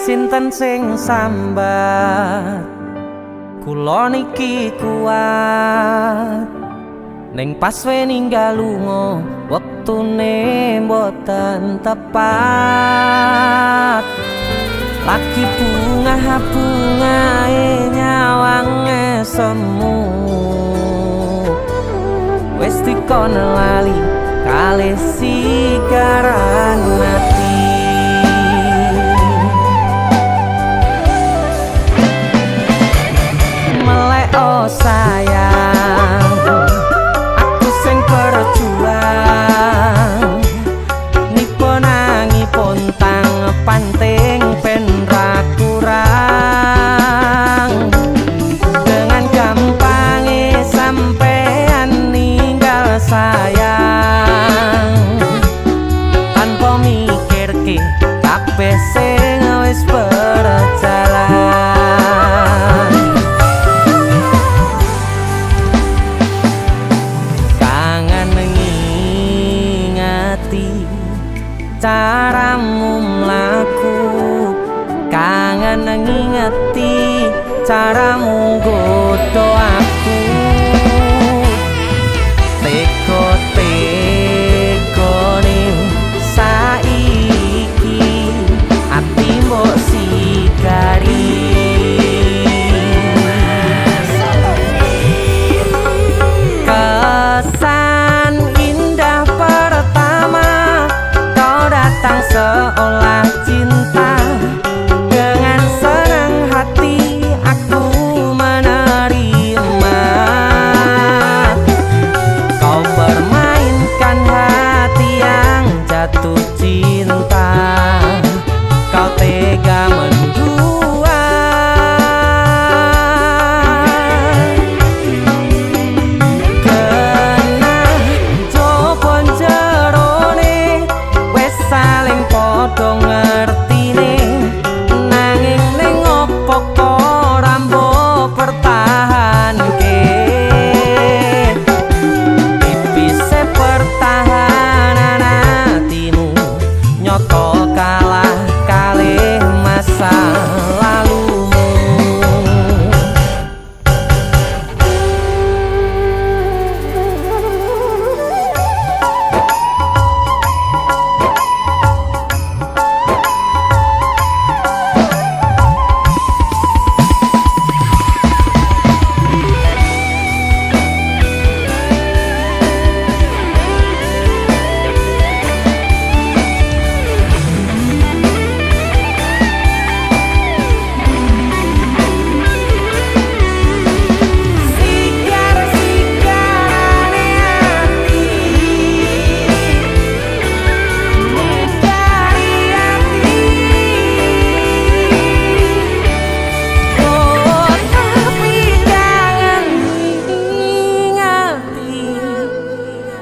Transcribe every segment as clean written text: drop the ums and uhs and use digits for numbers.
Sinten sing sambat kula niki kuat ning pas we ninggal lunga wektune mboten tepat lagi bungahe nyawange semu wis dikon lali kalih sigaran mati. Oh sayang, aku sing berjuang nipo nangipun tang panting ben ra kurang dengan gampangnya sampean ninggal sayang tanpa mikirke kabeh sing wis berjalan. Caramu mlaku kangen ngingeti caramu godho aku teko-tekone saiki ati mbok sigari kesan indah pertama datang seolah cinta dengan senang hati aku menerima kau permainkan hati yang jatuh cinta kau tega mendua kena jopon jerone saling podo ngertine nanging ning opo kok rambo pertahanke tipise pertahanan hatimu nyoto kalah kalih masa lalumu.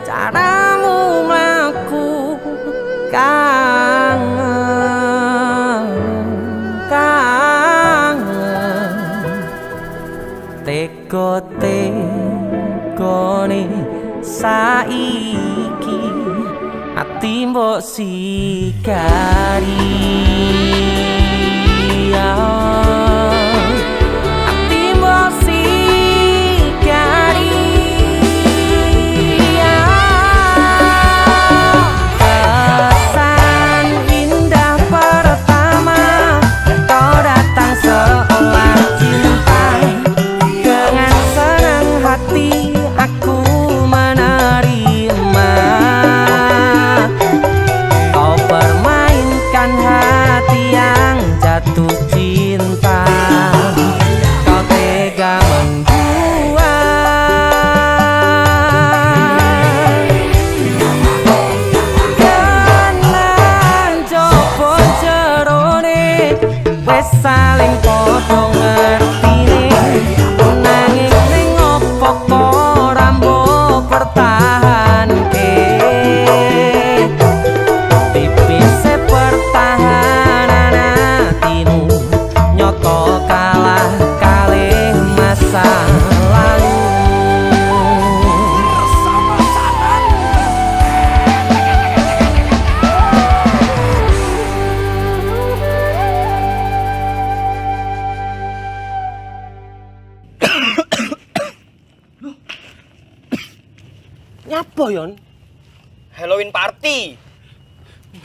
Caramu mlaku kangen teko-tekone saiki ati mbok sigari ati mbok sigari kesan indah pertama kau datang seolah cinta dengan senang hati aku menerima kau permainkan hati yang jatuh cinta saling podo ngertine nanging ning opo kok rambo pertahanke tipise pertahanan atimu nyoto kalah kalih masa lalu. Nyapa yon? Halloween party.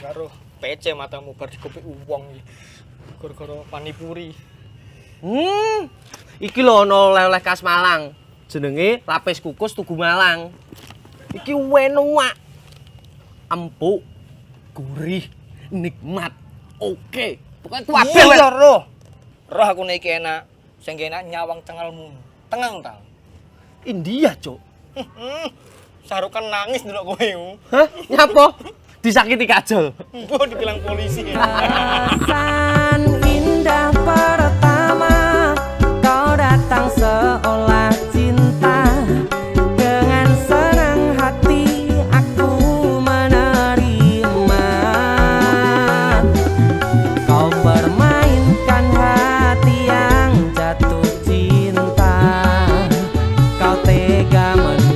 Karo PC matamu bar dikopi uwong iki. Gara-gara panipuri. Iki lho ana oleh-oleh khas Malang. Jenenge lapis kukus Tugu Malang. Iki enak. Empuk, gurih, nikmat. Oke. Pokoke kabeh Iya roh. Roh aku nek iki enak. Sing enak nyawang cengalmu. Tengang ta. India, Cuk. Sarukan nangis ndelok kowe. Hah? Nyapa? Disakiti kajol. Mbok dibilang polisi. Perasaan indah pertama kau datang seolah cinta dengan senang hati aku menerima kau permainkan hati yang jatuh cinta kau tega mendua.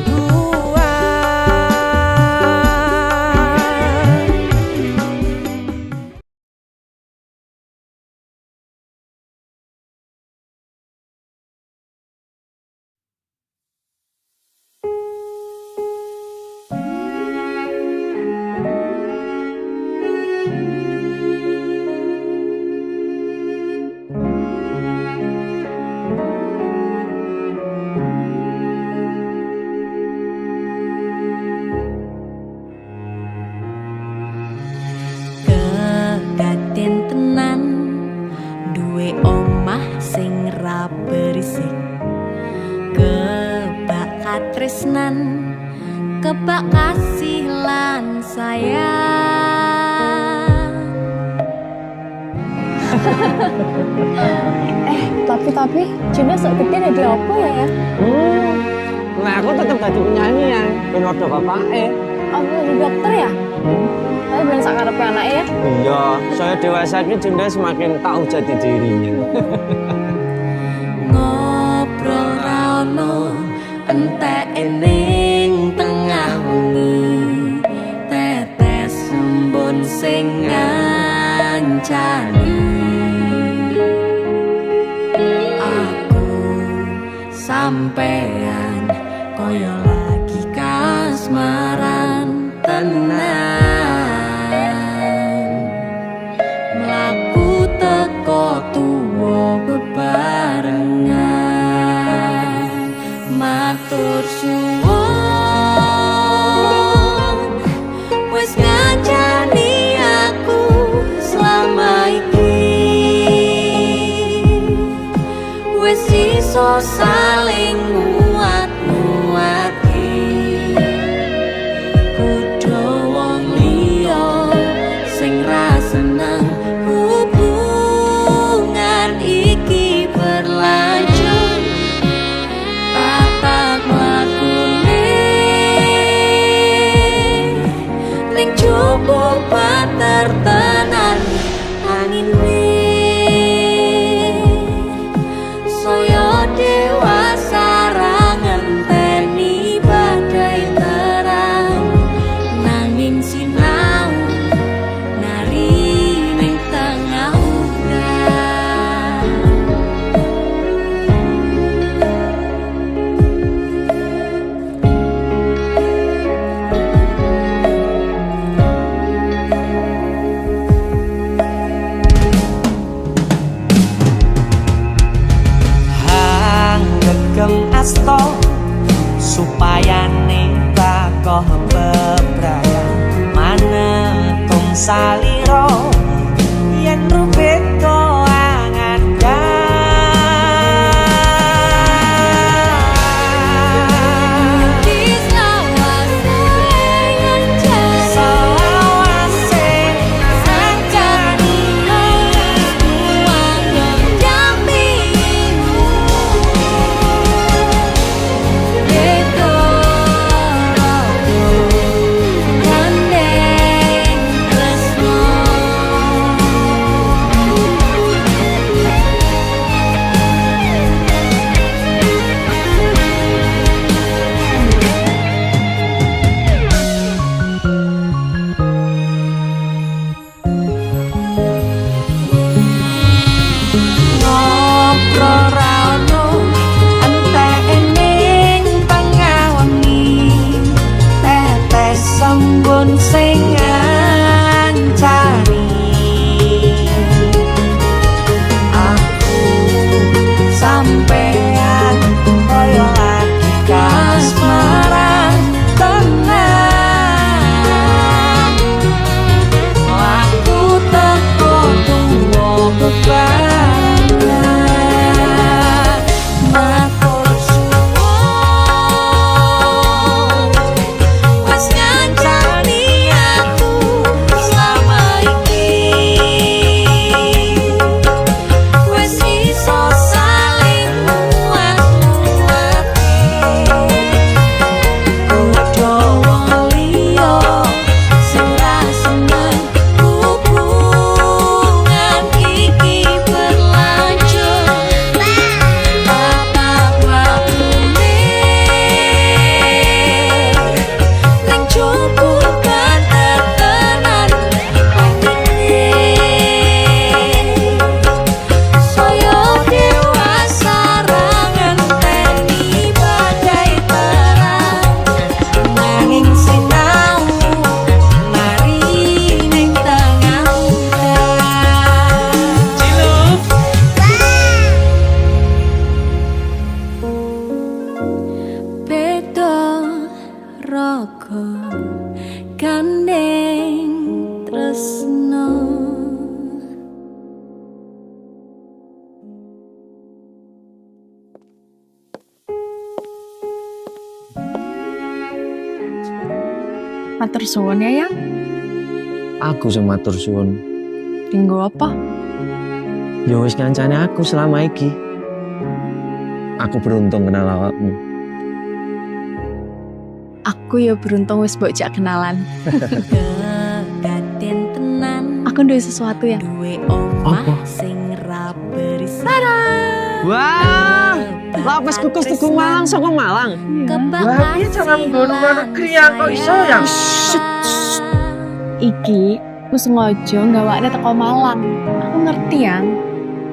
Kedaten tenan duwe omah sing ra berisik kebak katresnan kebak kasih lan sayang. Tapi Juna sok gede jadi apa ya? Nah aku tetep dadi penyanyi ya, ben ordo bapake. Aku jadi dokter ya? Tapi belum sakarepe anaknya ya? Iya, saya dewasa ini Junda semakin tahu jati dirinya. Ngobrol ra ono entek ning tengah wengi tetes embun sing ngancani aku sampean koyo lagi kasmaran tenan mlaku teko tuwa bebarengan matur suwun wis ngancani aku selama iki wis iso saling nguat-nguati kudu wong liya sing ra seneng hubungan iki berlanjut tatak lakune ning jupuk patertenan angin saya dewasa ra ngenteni badai terang nanging sinau nari ning tengah udan. Hanggegem asto supaya bakoh bebrayang manekung salira yen rubeta Rorano entek ning pengawengi tetes sembun sing ngancani aku sampean koyo lagi kasmaran tenang aku teko tuwa bebanan matur suwun wis ngancani aku selama iki wis iso saling muat-muate kudu wong liya sing ra seneng hubungan iki berlanjut bapak wabune ning jupuk ketetenan saya dewasa ra ngenteni badai terang nanging sinau mari ning tengah beda raga gandeng tresno Matur suwun ya, Yang. Aku sing matur suwun. Dinggo apa? Ya wis ngancani aku selama iki. Aku beruntung kenal awakmu. Aku ya beruntung wis mbok jak kenalan. kedaden tenan Aku duwe sesuatu ya. duwe omah Apa? sing ra beris Wah, lapis kukus tuku Malang saka Malang. Wah, piye cara nggon luar negeri ya kok iso ya? Iki aku sengaja gawakne teko Malang. Aku ngerti yang.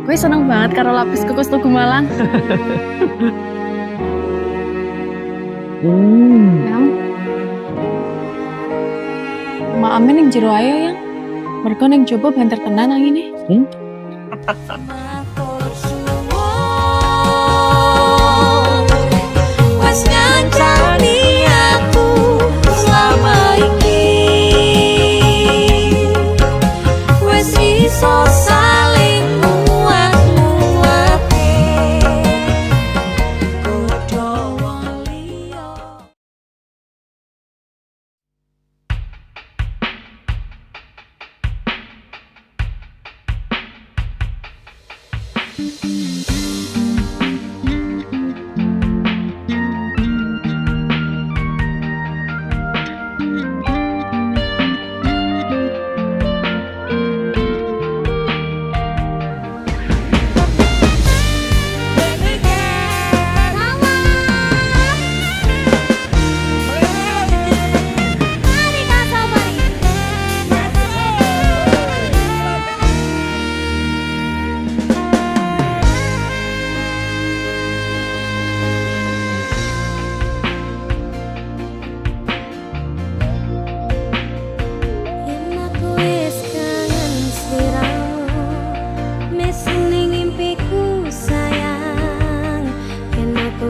Gue seneng banget karo lapis kukus tuku Malang. Yang. Maame ning jero ayo yang. Mergo ning jopo banter tenan angine. Matur suwun wis ngancani aku selama iki wis iso saling muat-muate kudu wong liya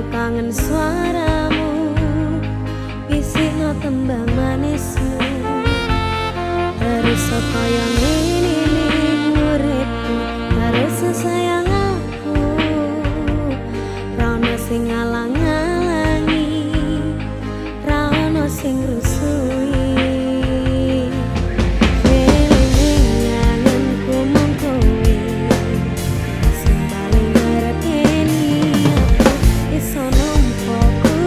kangen suaramu bisikno tembang manismu harus kaya ngene uripku harus sayang aku ra ono sing ngalang-alangi ra ono sing rusui Sono un poco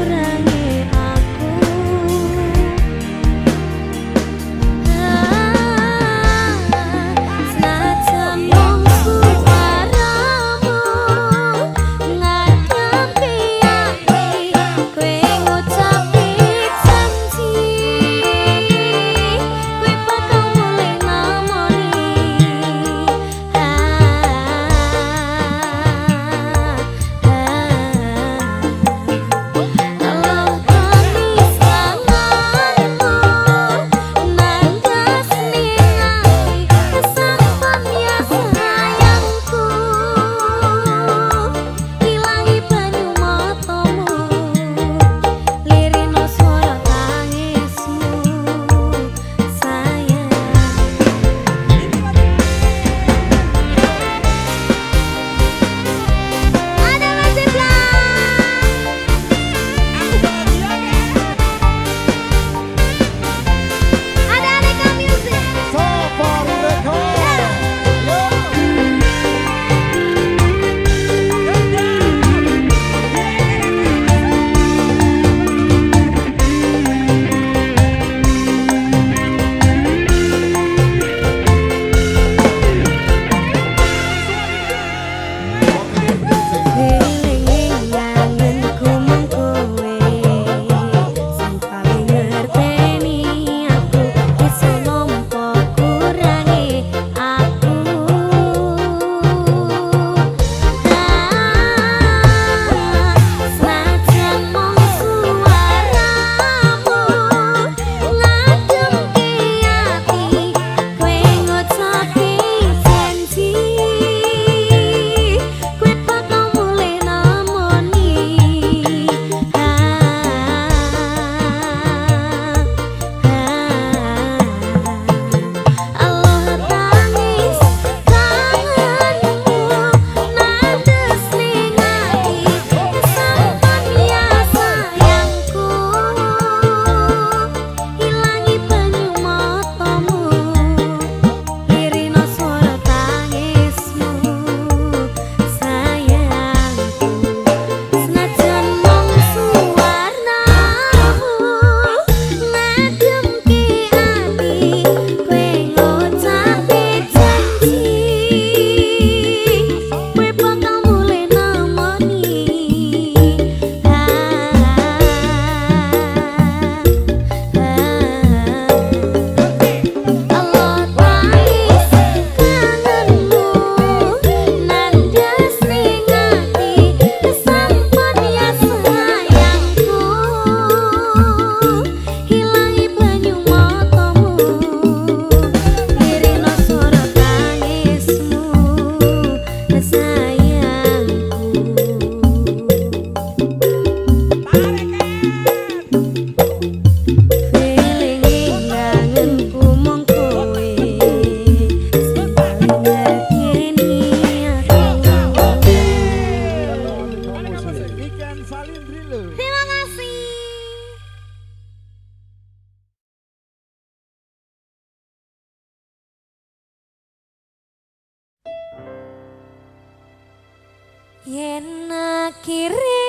Yen akhire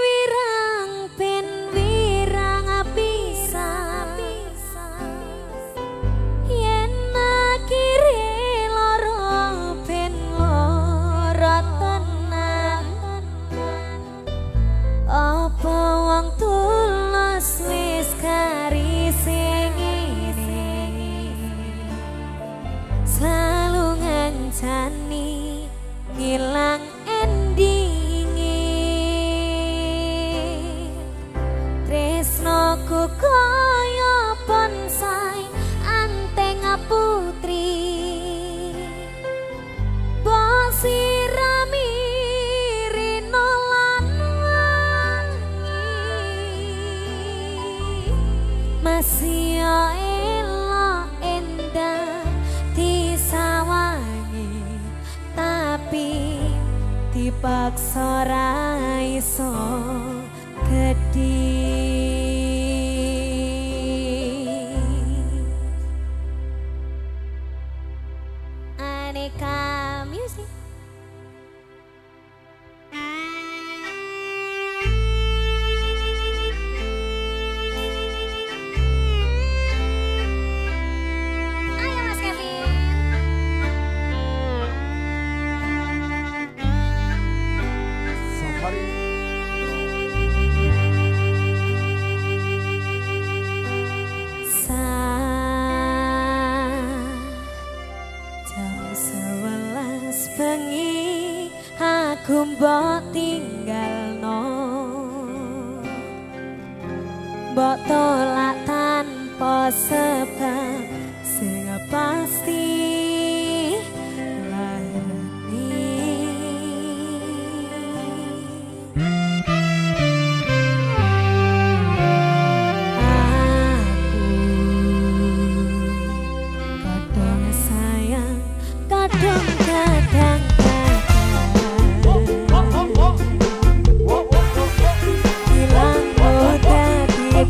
wirang ben wirang pisan, yen akhire lara ben lara tenan. Apa wong tulus wis karise ngene, selalu ngancani ngilang endinge. Tresnoku kaya bonsai anteng putri, bosirami rino lan wangi, masih elok endah disawangi, tapi dipaksa ra iso gedhi. Aneka Music. Ayo Mas Kevin. Jam 11 bengi aku mbok tinggalno, mbok tolak tanpa sebab sing pasti kadang-kadang hilang mudah di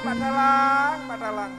mana Mbak Dalang, Mbak Dalang.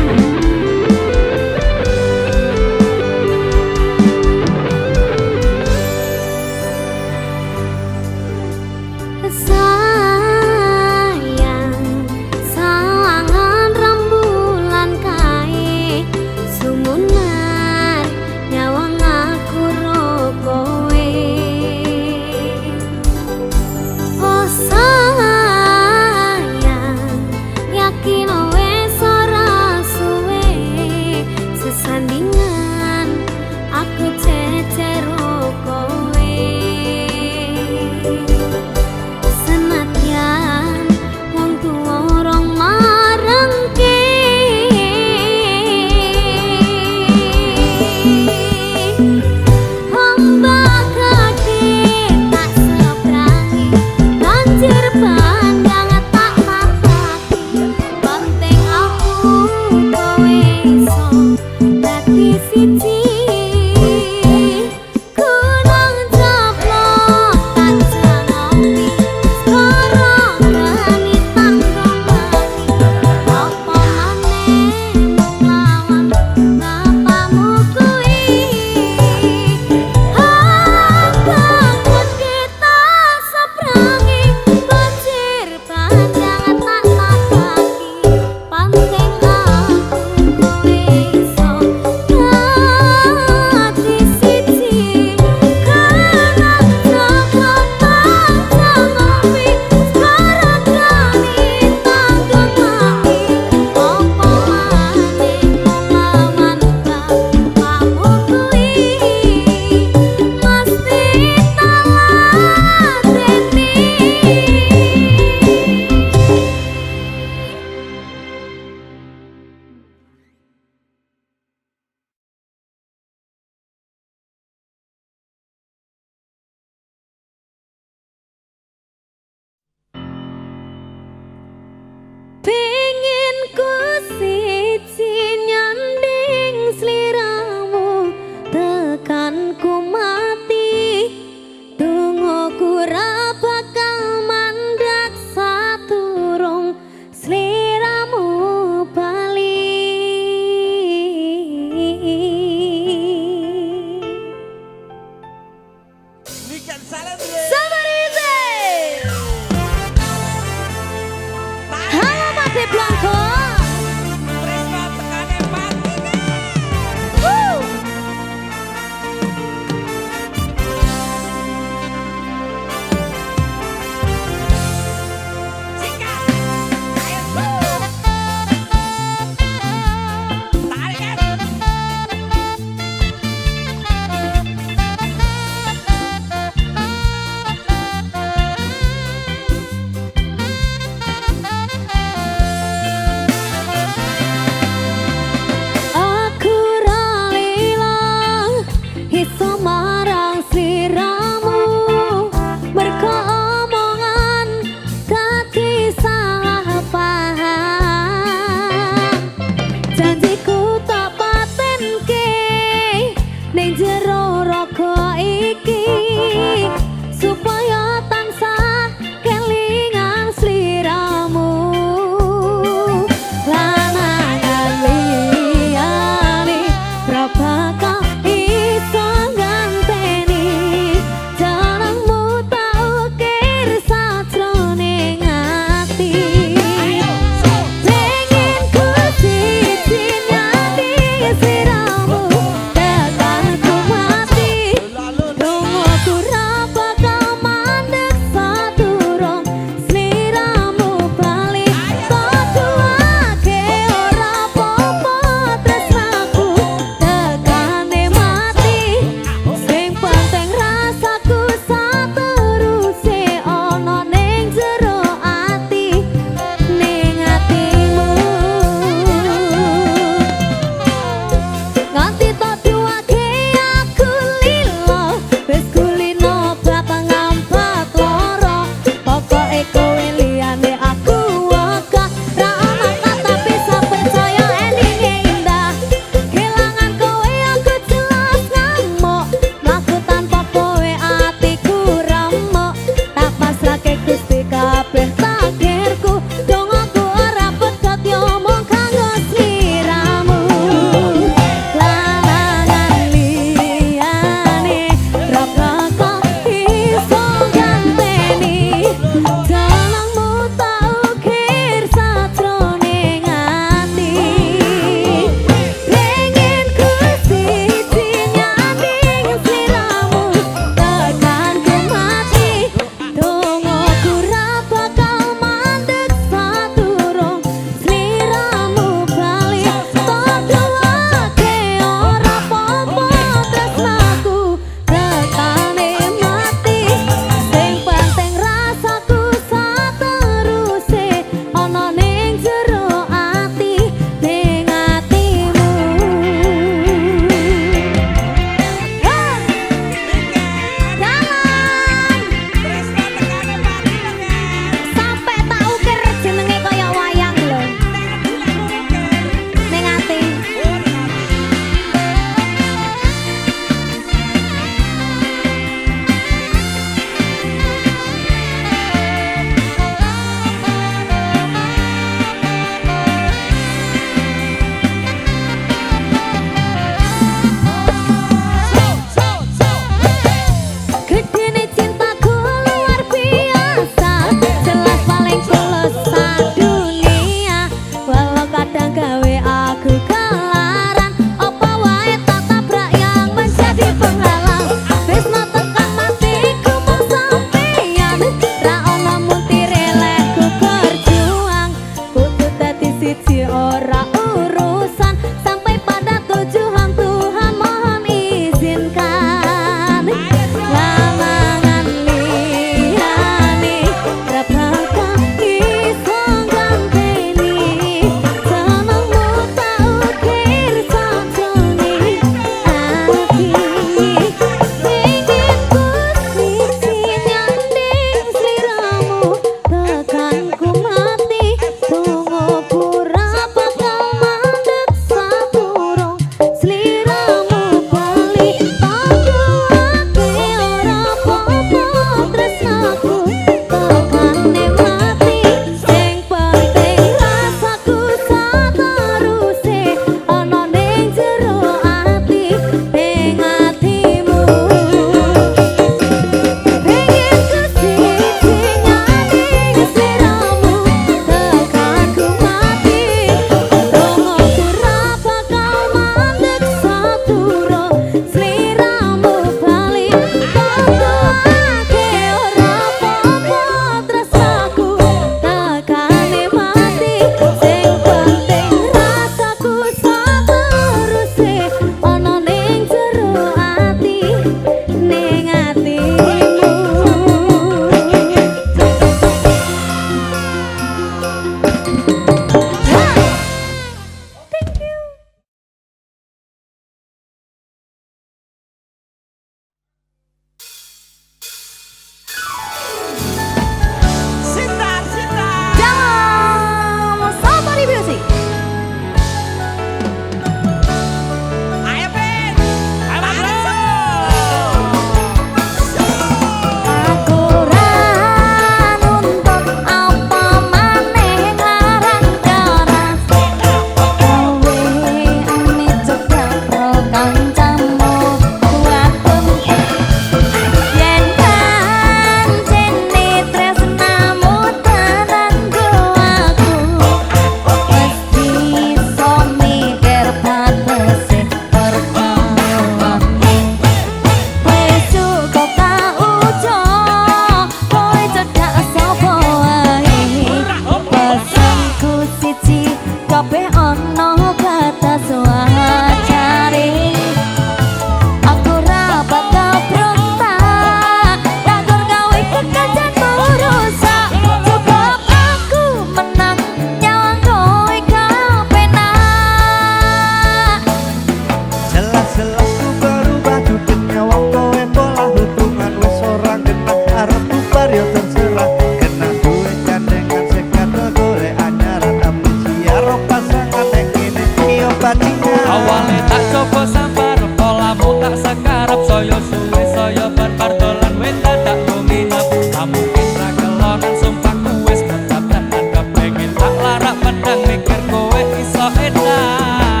Awale tak coba sambar polamu tak sekarep saya suwe saya barbar dolan wis dadak luminep mungkin ra kelonan sumpah ku wis mantap tenan kepengin tak larak pedang mikir kowe iso edan.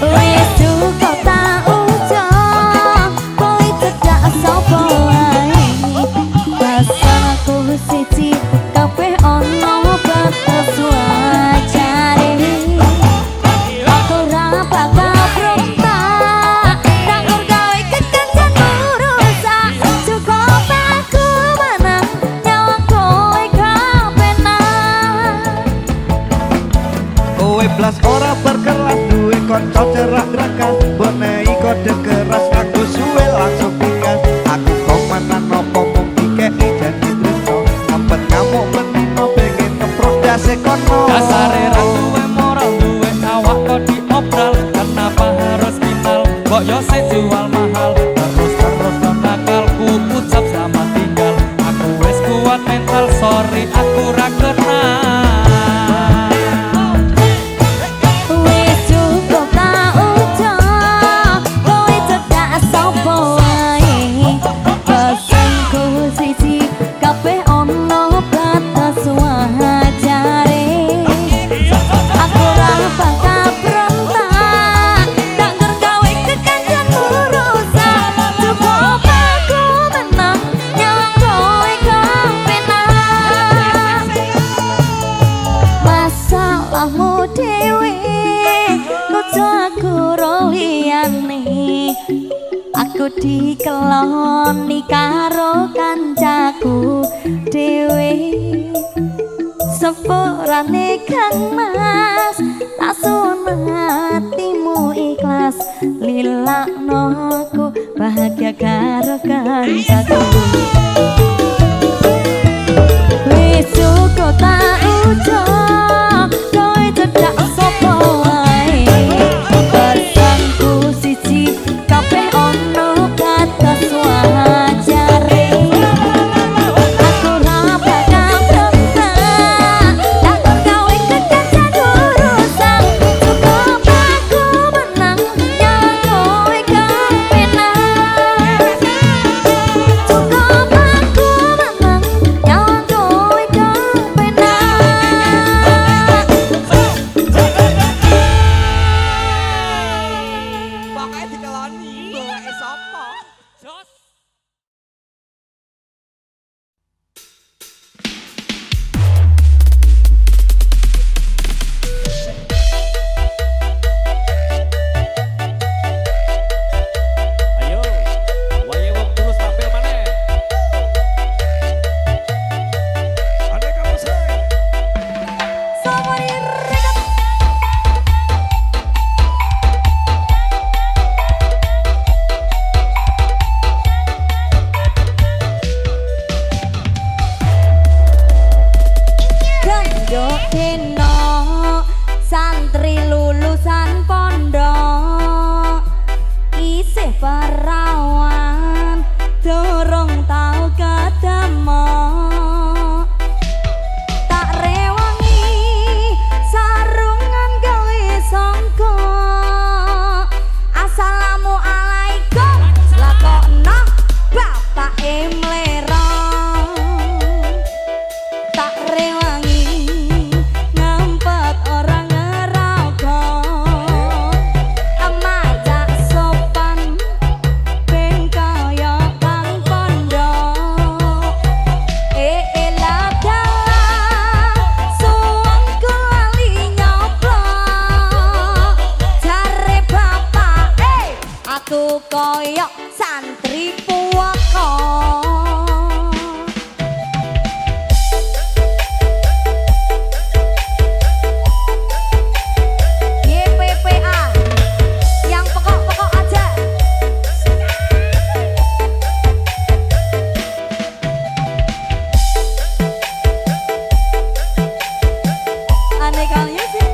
Wis cukup tak ucap kowe cedak sapa wae rasaku siji kabeh ono batas wajare aku ra bakal berontak tak gawe kekencan urusan cukup aku menang nyawa kowe kapenan Kowe blas ora berkelas duwe kanca cerak gerakan Bonei kode keras aku suwe langsung pikas Aku komanan nopo mung dikeki janji tresno Ngempet ngamuk bendino pengen ngeprok dase kono Dasare ra duwe moral duwe awak kok diobral kenapa harus final kok yo sik jual mahal terus lo nakal ku ucap selamat tinggal aku wis kuat mental sorry aku ra kenal. wis cukup tak ucap kowe cedak sapa wae pesanku siji kabeh ono batas wajare aku ra bakal berontak tak gawe kekancan urusan cukup aku menang nyawa kowe kapenan masalahmu dhewe ojo aku liyane aku dikeloni karo kancaku dhewe sepurane Kang Mas lasun hatimu ikhlas lilakno aku bahagia karo kancaku wis cukup tak ucap kowe cedak sapa wae pesanku siji kabeh ono batas wajare aku ra bakal berontak tak gawe kekancan urusan cukup aku menang nyawa kowe kapenan cukup aku menang nyawa kowe kapenan Pokoke dikeloni bawae sapa? Ayo, wae wong terus tampil maneh. Ane kamu say Somebody record. Gendok dino santri lulusan pondok isih perawan dorong tau ketemu tak rewangi sarungan gawe sangka assalamualaikum lakokno bapak emlerong tak rewangi ngampet orang ngerokok amajak sopan ben kaya kang pondok ladalah suwengku lali nyoplok jare bapak aku koyok santri puaka YPPA yang pokok-pokok aja aneh kalian sih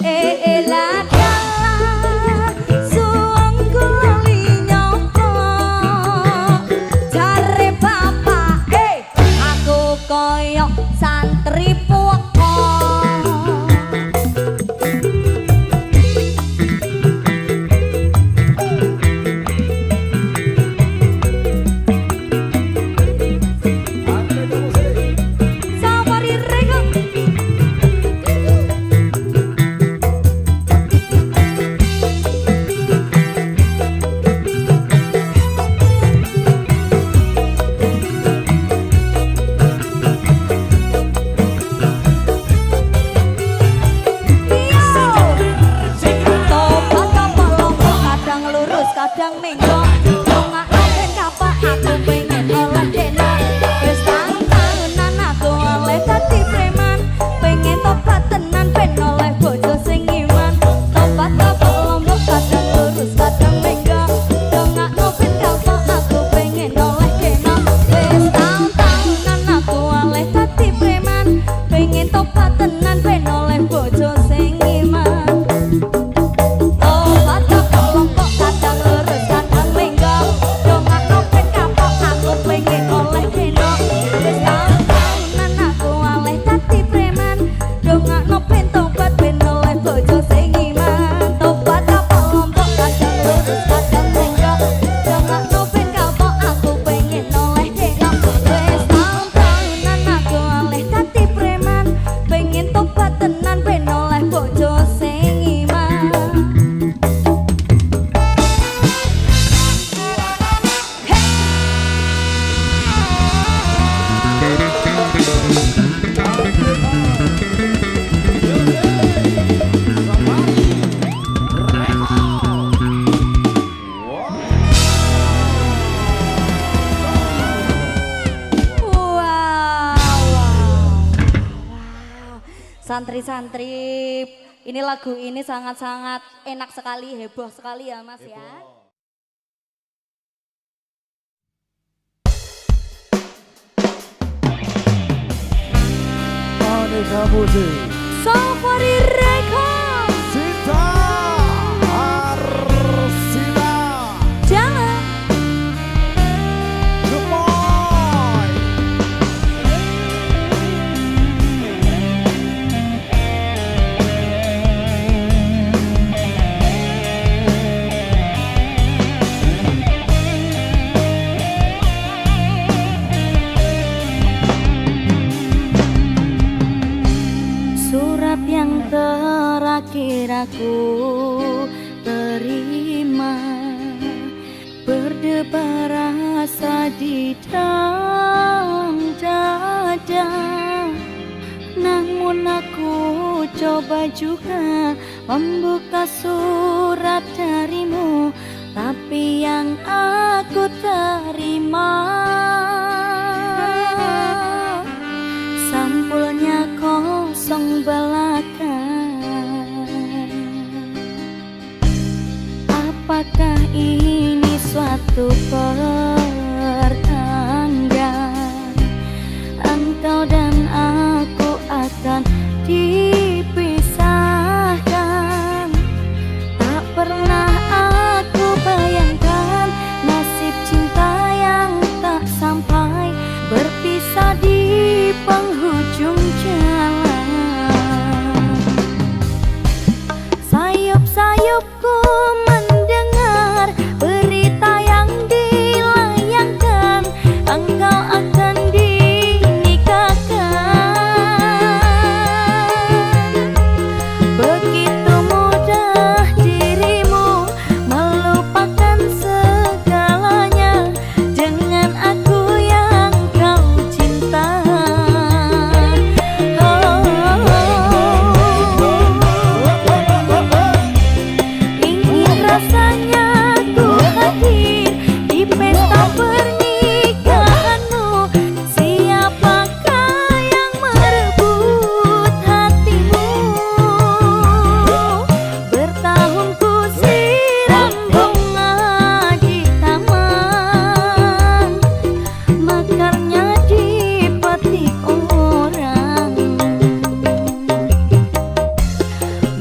la dalan suwung kuli nyapa jare bapak aku koyo santri puaka. Safari Record. Kadang lurus kadang menggok dongak ben kapak aku pengen oleh deno wis tahunan aku oleh dadi preman pengen tobat tenan ben oleh bojo sing iman tobat lombok kadang lurus kadang menggok dongak ben kapak aku pengen oleh deno wis tahunan aku oleh dadi preman pengen tobat tenan ben oleh bojo sing iman. Santri-santri, ini lagu ini sangat-sangat enak sekali, heboh sekali ya Mas ya. Aneka musik Safari Record. Cinta Arsila Jalan. Gemoy. Surat yang terakhir aku terima berdebar rasa di dalam dada. Namun aku coba juga membuka surat darimu, tapi yang aku terima sampulnya kosong belaka. Apakah ini suatu pertanda engkau dan aku akan dipisahkan? Tak pernah aku bayangkan nasib cinta yang tak sampai berpisah di penghujung jalan. Sayup-sayupku mendengar berita yang di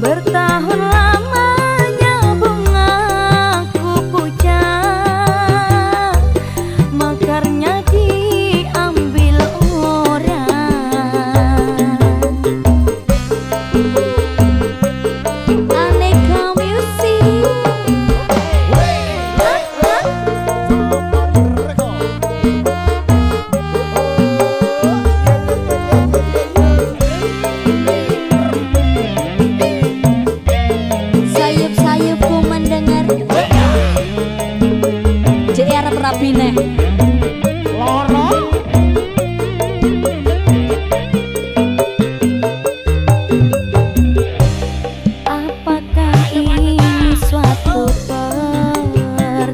Bertahun lamanya bungaku pucat, mekarnya diambil orang. Aneka Music. Sayup-sayupku mendengar JR Prabine Loro. Apakah ini suatu pertanda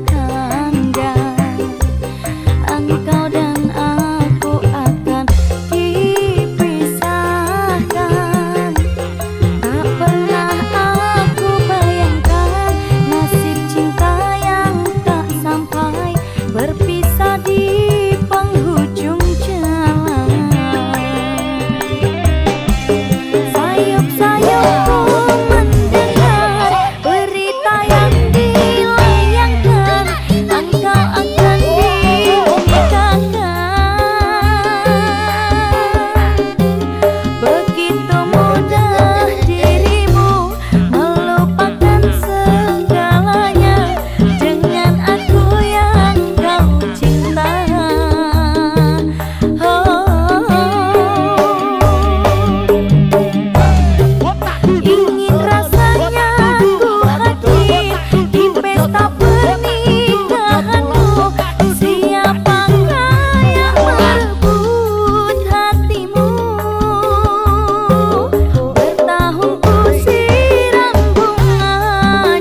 engkau dan aku akan dipisahkan? Tak pernah aku bayangkan nasib cinta yang tak sampai, berpisah di penghujung jalan. Sayup-sayupku mendengar berita yang dilayangkan, engkau akan dinikahkan. Begitu mudah dirimu melupakan segalanya dengan aku yang kau cinta. Ingin rasanya ku hadir di pesta pernikahanmu. Siapakah yang merebut hatimu? Bertahun ku siram bunga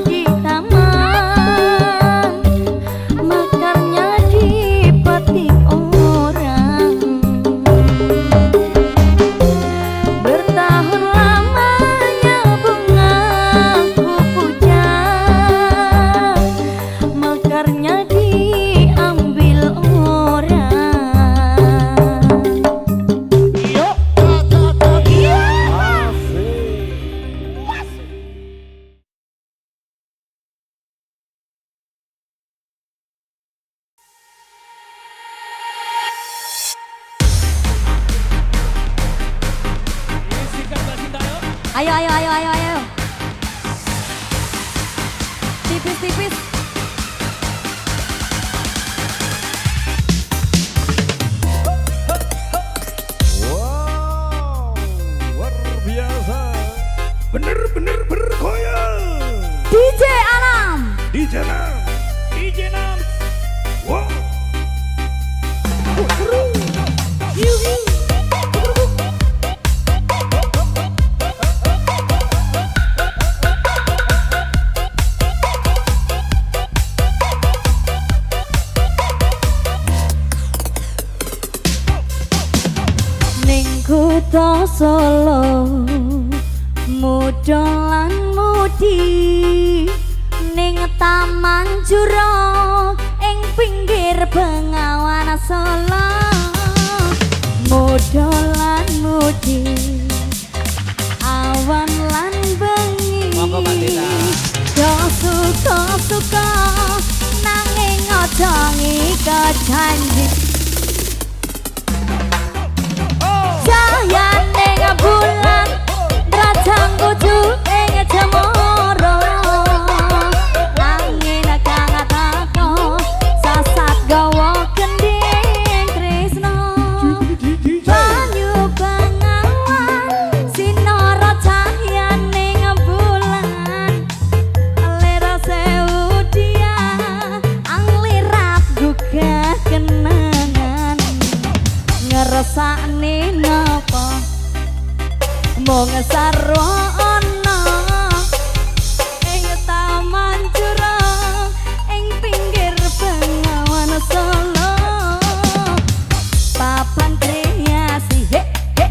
di taman, mekarnya dipetik orang. Bertahun lamanya bungaku pucat, mekarnya diambil orang. Ayo, ayo, ayo, ayo, ayo. Tipis-tipis. Wow, luar biasa. Bener-bener bergoyang. DJ Alam. DJ Nam. DJ Nam. Wow. Ning kutha Solo muda lan mudi, ning Taman Jurong ing pinggir Bengawan Solo. Muda lan mudi, awan lan bengi, Monggo, Mbak Tita. do suka-suka nanging aja ngiket janji. Cahayane bulan rajang kudu ing cemoro, angin kang tako sasat gawa kendhing tresno. Banyu bengawan sinara cahayane bulan, lera sewu dia anglirat gugah kenangan. Ngeresakne napa mung sarwana ing Taman Jurong ing pinggir Bengawan Solo. Papan kreasi he he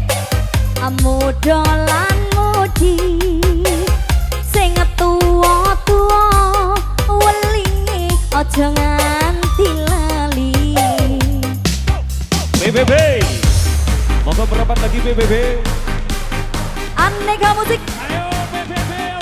muda lan mudi, sing tuwa-tuwa welinge aja nganti lali. PBB. Monggo merapat lagi PBB. Aneka Musik. Ayo PBB.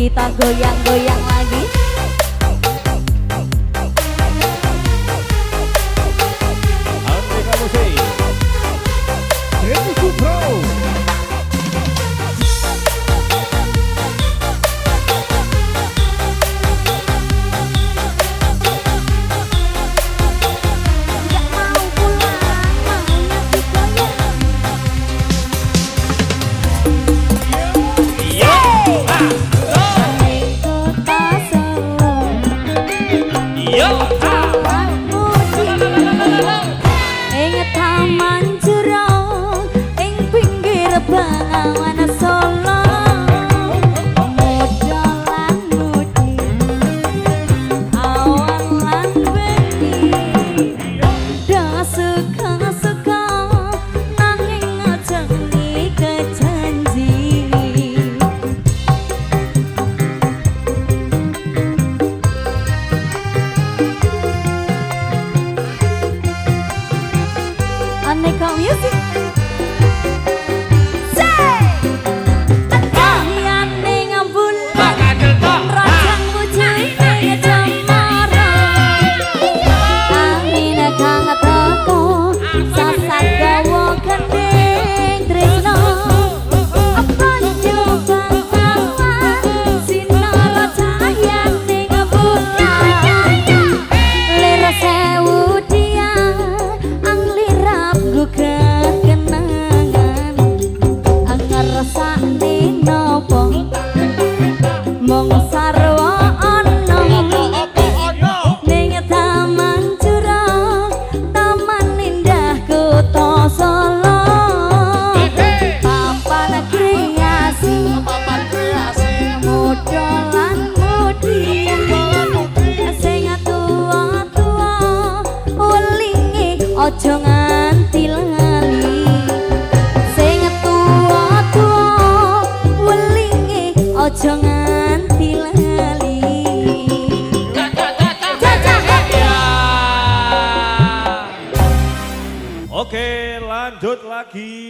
kita goyang-goyang lagi. Andika Musik Denny Kupro. Gak mau pulang, maunya digoyang. Ning kota Solo, jalan mudi, ing taman jurong, ing pinggir bengawan Solo, modalan mudi, awan lan bengi, dah suka-suka, nanging aja nika janji. Aneka Music. Say, Atian ning bulan, rajang muji ning cemara. Angin kang teko, sasat gawa kending tresno. Apa njobang awan, sinar cahya ning bulan. Lera sewu diang, anglirap gugah kenangan. Ngersakne nopo, mung sarwa ana. Ning taman jurong, taman indah kota Solo. Papan kreasi, modalan mudi. Sing tua-tua, welingi aja nganti lali. Sing tua-tua, welingi aja nganti lali. Oke, lanjut lagi.